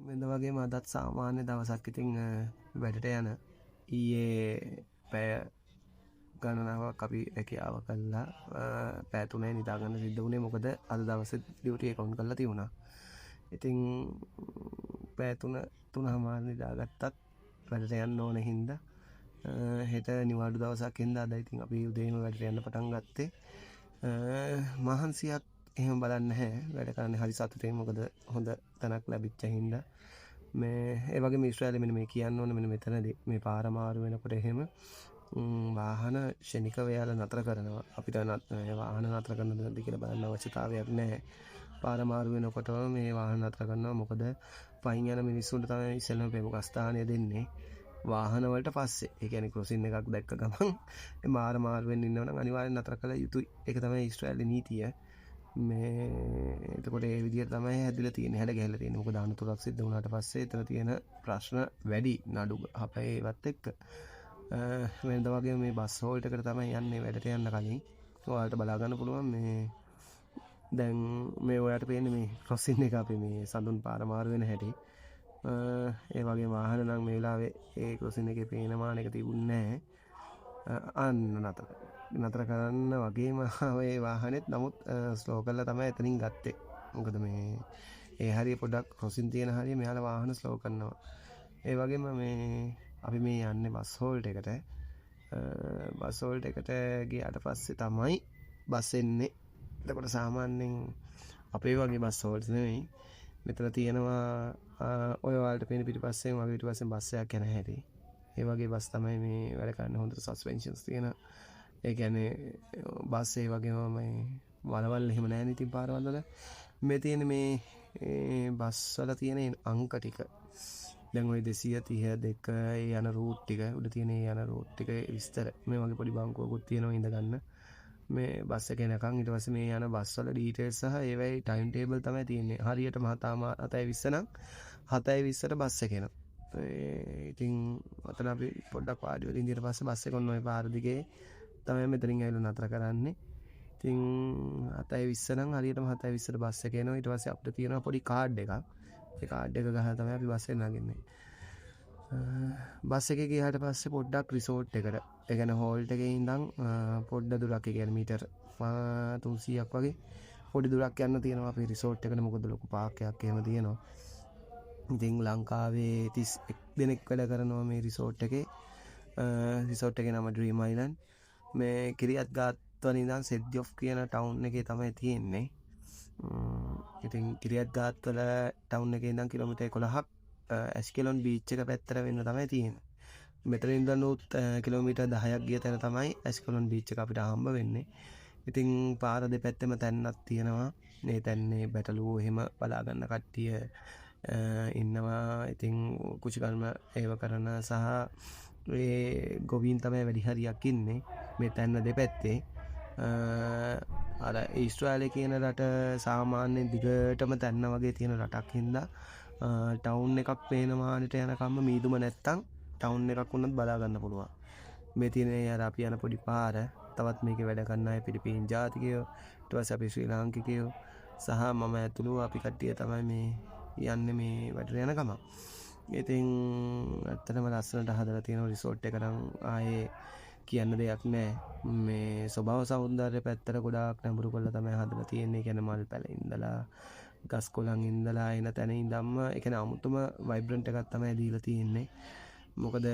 වෙනද වගේම අදත් සාමාන්‍ය දවසක් ඉතින් වැඩට යන ඊයේ පැය ගණනාවක් අපි රැකියාව කළා. පැය 3 නිදාගන්න සිද්ධ වුණේ මොකද අද දවසේ ඩියුටි එක ඔන් කරලා තිබුණා. ඉතින් පැය 3:00 නිදාගත්තත් වැඩට යන්න ඕනේ හින්දා හෙට නිවාඩු දවසක් හින්දා අද ඉතින් අපි උදේම වැඩට යන්න පටන් ගත්තේ. මහන්සියක් එහෙම බලන්න නැහැ. වැඩ කරන්නේ හරි සතුටින් මොකද හොඳ තැනක් ලැබිච්ච හින්දා. මේ ඒ වගේම ඊශ්‍රායලෙ මෙන්න මේ කියන්න ඕනේ මෙන්න මෙතනදී මේ පාර මාරු වෙනකොට එහෙම වාහන ෂණිකව යාලා නතර කරනවා. අපිට වාහන නතර කරන්න දෙන්න කියලා බලන්න අවශ්‍යතාවයක් නැහැ. පාර මාරු වෙනකොට මේ වාහන නතර කරනවා. මොකද පයින් යන මිනිස්සුන්ට තමයි ඉස්සෙල්ලාම ප්‍රමුඛ ස්ථානය දෙන්නේ. වාහන වලට පස්සේ. ඒ කියන්නේ ක්‍රොසින් එකක් දැක්ක ගමන් මේ මාරු වෙන්න ඉන්නවනම් අනිවාර්යෙන් නතර කළා යුතුයි. ඒක තමයි ඊශ්‍රායලේ නීතිය. මේ එතකොට ඒ විදිහට තමයි හැදිලා තියෙන්නේ. හැඩ ගැහිලා තියෙන්නේ. මොකද අනතුරක් සිද්ධ වුණාට පස්සේ එතන තියෙන ප්‍රශ්න වැඩි නඩු අපේ ඒවත් එක්ක. වෙනද වගේ මේ බස් හෝල්ට් එකට තමයි යන්නේ වැඩට යන්න කලින්. ඔයාලට බලා ගන්න පුළුවන් මේ දැන් මේ ඔයාලට පේන්නේ මේ ක්‍රොසින් එක අපි මේ සඳුන් පාර මාරු වෙන හැටි. ඒ වගේ වාහන නම් මේ වෙලාවේ ඒ ක්‍රොසින් එකේ පේන මාන එක තිබුණේ නැහැ. අන්න නතර කරන්න වගේම ඒ වාහනෙත් නමුත් ස්ලෝ කරලා තමයි එතනින් ගත්තේ. මොකද මේ ඒ හරිය පොඩ්ඩක් ක්‍රොසින් තියෙන හරිය මෙයාලා වාහන ස්ලෝ කරනවා. ඒ වගේම මේ අපි මේ යන්නේ බස් හෝල්ට් එකට. බස් හෝල්ට් එකට ගියාට පස්සේ තමයි බස් එන්නේ. එතකොට සාමාන්‍යයෙන් අපේ වගේ බස් හෝල්ට්ස් නෙවෙයි. මෙතන තියෙනවා ඔය වලට පේන පිටිපස්සෙන් වගේ පිටිපස්සෙන් බස් එකක් යන හැටි. ඒ වගේ බස් තමයි මේ වැඩ කරන්නේ. හොඳට සස්පෙන්ෂන්ස් තියෙන. ඒ කියන්නේ බස් ඒ වගේම මේ වලවල් එහෙම නැහැ නේ ඉතින් පාරවල් වල. මේ තියෙන මේ බස් වල තියෙන අංක ටික. දැන් ওই 232 යන රූට් ටික උඩ තියෙන යන රූට් ටික විස්තර. මේ වගේ පොඩි බංකුවකුත් තියෙනවා ඉඳ ගන්න. මේ බස් එක එනකන් ඊට පස්සේ මේ යන බස් වල ඩීටේල්ස් සහ ඒවයි ටයිම් ටේබල් තමයි තියෙන්නේ. හරියටම 7:20 නම් 7:20ට බස් එක එනවා. ඉතින් අතන අපි පොඩ්ඩක් වාඩි වෙලා ඉඳියට පස්සේ බස් එක ඔන්න ඔය පාර දිගේ තමයි මෙතනින් ඇවිල්ලා නතර කරන්නේ. ඉතින් 7:20 නම් හරියටම 7:20ට බස් එක එනවා. ඊට පස්සේ අපිට තියෙනවා පොඩි කාඩ් එකක්. ඒ කාඩ් එක ගහලා තමයි අපි බස් එක නගින්නේ. බස් එකේ ගියාට පස්සේ පොඩ්ඩක් රිසෝට් එකට ඒ කියන්නේ හෝල්ට් එකේ ඉඳන් පොඩ්ඩ දුරක් ඒ කියන්නේ මීටර් 300ක් වගේ පොඩි දුරක් යන්න තියෙනවා අපි රිසෝට් එකට. මොකද ලොකු පාක් එකක් එහෙම තියෙනවා. ඉතින් ලංකාවේ 31 දෙනෙක් වැඩ කරනවා මේ රිසෝට් එකේ. රිසෝට් එකේ නම ඩ්‍රීම් අයිලන්ඩ්. මේ කිරියත් ගාත්වල ඉඳන් සෙඩ්ජොෆ් කියන ටවුන් එකේ තමයි තියෙන්නේ. ඉතින් කිරියත් ගාත්වල ටවුන් එකේ ඉඳන් කිලෝමීටර් 11ක් ඇස්කෙලොන් බීච් එක පැත්තට වෙන්න තමයි තියෙන්නේ. මෙතන ඉඳන් උත් කිලෝමීටර් 10ක් ගිය තැන තමයි ඇස්කෙලොන් බීච් එක අපිට හම්බ වෙන්නේ. ඉතින් පාර දෙපැත්තෙම තැන්නක් තියෙනවා. මේ තැන්නේ බැටළුවෝ එහෙම බලා ගන්න කට්ටිය ඉන්නවා. ඉතින් කුචිකර්ම ඒව කරන සහ ඒ ගොවීන් තමයි වැඩි හරියක් ඉන්නේ මේ තැන්න දෙපැත්තේ. අර ඊශ්‍රායලයේ කියන රට සාමාන්‍යයෙන් දිගටම තැන්න වගේ තියෙන රටක් හින්දා ටවුන් එකක් පේන මානෙට යනකම්ම මීදුම නැත්තම් ටවුන් එකක් වුණත් බලා ගන්න පුළුවන්. මේ තියෙන අර අපි යන පොඩි පාර තවත් මේකේ වැඩ කරන අය පිලිපීන් ජාතිකයෝ ඊට පස්සේ අපි ශ්‍රී ලාංකිකයෝ සහ මම ඇතුළු අපි කට්ටිය තමයි මේ යන්නේ මේ වැඩට යන ගමන්. ඉතින් ඇත්තටම ලස්සනට හදලා තියෙන රිසෝට් එක නම් ආයේ කියන්න දෙයක් නැහැ. මේ ස්වභාව සෞන්දර්ය පැත්තට ගොඩාක් නැඹුරු කරලා තමයි හදලා තියෙන්නේ. කියන්නේ මල් පැල ඉඳලා ගස් කොළන් ඉඳලා එන තැන ඉඳන්ම ඒ කියන්නේ අමුතුම වයිබ්‍රන්ට් එකක් තමයි දීලා තියෙන්නේ. මොකද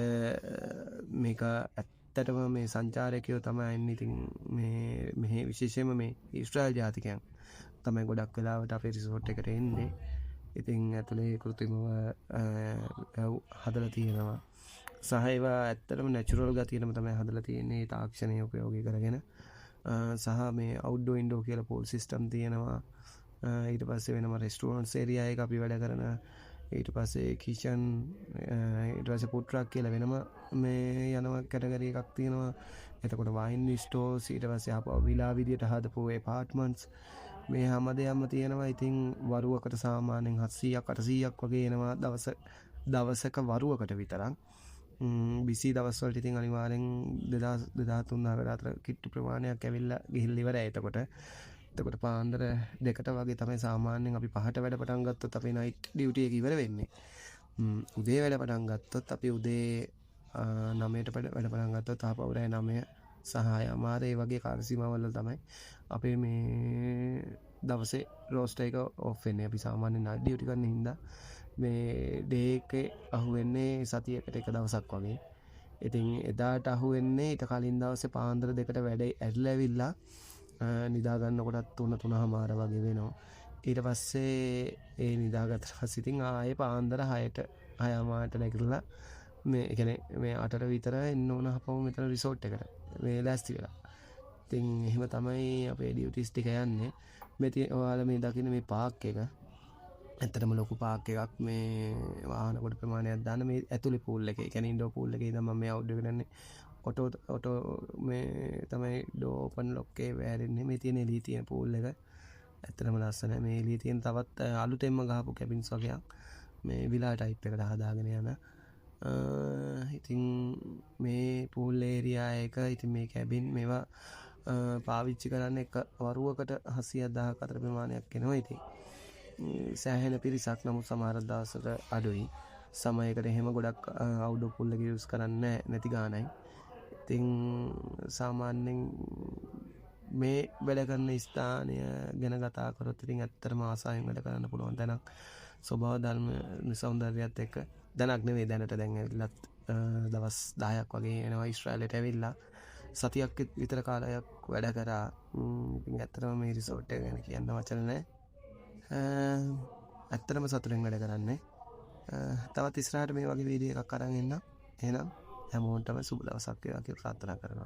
මේක ඇත්තටම මේ සංචාරකයෝ තමයි ඉන්නේ. ඉතින් මේ විශේෂයෙන්ම මේ ඊශ්‍රායල් ජාතිකයන් තමයි ගොඩක් වෙලාවට අපේ රිසෝට් එකට එන්නේ. ඉතින් ඇතුලේ කෘත්‍රිමව හදලා තියෙනවා. සහ ඒවා ඇත්තටම නැචරල් ගතියටම තමයි හදලා තියෙන්නේ. තාක්ෂණය උපයෝගී කරගෙන සහ මේ අවුට්ඩෝර් ඉන්ඩෝර් කියලා පූල් සිස්ටම් තියෙනවා. ඊට පස්සේ වෙනම රෙස්ටුරන්ට්ස් ඒරියා එක අපි වැඩ කරන. ඊට පස්සේ කිචන් ඊට පස්සේ ෆුඩ් ට්‍රක් කියලා වෙනම මේ යනවා කැටගරි එකක් තියෙනවා. එතකොට වයින් ස්ටෝර්ස් ඊට පස්සේ ආපහු විලා විදියට හදපු ඇපාර්ට්මන්ට්ස් මේ හැමදේම තියෙනවා. ඉතින් වරුවකට සාමාන්‍යයෙන් 700ක් 800ක් වගේ එනවා දවසක වරුවකට විතරක්. බිසි දවස්වලට ඉතින් අනිවාර්යෙන් 2000 2300කට අතර කිට්ටු ප්‍රමාණයක් ඇවිල්ලා ගිහිල්ලා ඉවරයි. එතකොට එතකොට පාන්දර 2ට වගේ තමයි සාමාන්‍යයෙන් අපි 5ට වැඩ පටන් ගත්තොත් අපේ නයිට් ඩියුටි එක ඉවර වෙන්නේ. උදේ වැඩ පටන් ගත්තොත් අපි උදේ 9ට වැඩ පටන් ගත්තොත් ආපහු රෑ 9 සහ 6 ඒ වගේ කාර්ය සීමාවල තමයි අපේ මේ දවසේ රෝස්ටර් එක ඔෆ් වෙන්නේ. අපි සාමාන්‍යයෙන් නයිට් ඩියුටි කරන හින්දා මේ ඩේ එකේ අහුවෙන්නේ සතියකට එක දවසක් වගේ. ඉතින් එදාට අහුවෙන්නේ ඊට කලින් දවසේ පාන්දර 2ට වැඩ ඇරිලා ඇවිල්ලා නිදා ගන්නකොටත් 3:00 වගේ වෙනවා. ඊට පස්සේ ඒ නිදාගත්තට පස්සේ ඉතින් ආයේ පාන්දර 6ට නැගිටලා මේ ඒ කියන්නේ මේ 8ට විතර එන්න ඕන අපව මෙතන රිසෝට් එකට මේ ලෑස්ති වෙලා. ඉතින් එහෙම තමයි අපේ ඩියුටිස් ටික යන්නේ. මේ ඔයාලා මේ දකින්න මේ පාක් එක ඇත්තටම ලොකු පාක් එකක්. මේ වාහන කොට ප්‍රමාණයක් දාන්න මේ ඇතුලේ පූල් එකේ. ඒ කියන්නේ ඉන්ඩෝර් පූල් එකේ ඉඳන් මම මේ අවුට් එක කරන්නේ. ඔටෝ මේ තමයි ඩෝ ඕපන් ලොක් එකේ වැරෙන්නේ. මේ තියෙන එළිය තියෙන පූල් එක. ඇත්තටම ලස්සනයි. මේ එළිය තියෙන තවත් අලුතෙන්ම ගහපු කැබින්ස් වගේක් මේ විලා ටයිප් එකට හදාගෙන යන. ඉතින් මේ පූල් ඒරියා එක ඉතින් මේ කැබින් මේවා පාවිච්චි කරන්න එක වරුවකට 700,000ක අතර ප්‍රමාණයක් එනවා. ඉතින් සෑහෙන පිරිසක් නමුත් සමහර දවසට අඩුයි. සමයකට එහෙම ගොඩක් අවුට්ඩෝර් පූල් එක යූස් කරන්නේ නැති ගානයි. ඉතින් සාමාන්‍යයෙන් මේ වැඩ කරන ස්ථානය ගැන කතා කරොත් ඉතින් ඇත්තටම ආසාවෙන් වැඩ කරන්න පුළුවන් තැනක්. ස්වභාව ධර්ම සෞන්දර්යයත් එක්ක දැනක් නෙවෙයි දැනට දැන් ඇවිල්ලත් දවස් 10ක් වගේ එනවා ඊශ්‍රායලයට ඇවිල්ලා සතියක් විතර කාලයක් වැඩ කරා. ඉතින් ඇත්තටම මේ රිසෝට් එක ගැන කියන්න වචන නැහැ. ඇත්තටම සතුටෙන් වැඩ කරන්නේ. තවත් ඉස්සරහට මේ වගේ වීඩියෝ එකක් අරන් එන්න. එහෙනම් හැමෝටම සුබ දවසක් වේවා කියලා ප්‍රාර්ථනා කරනවා.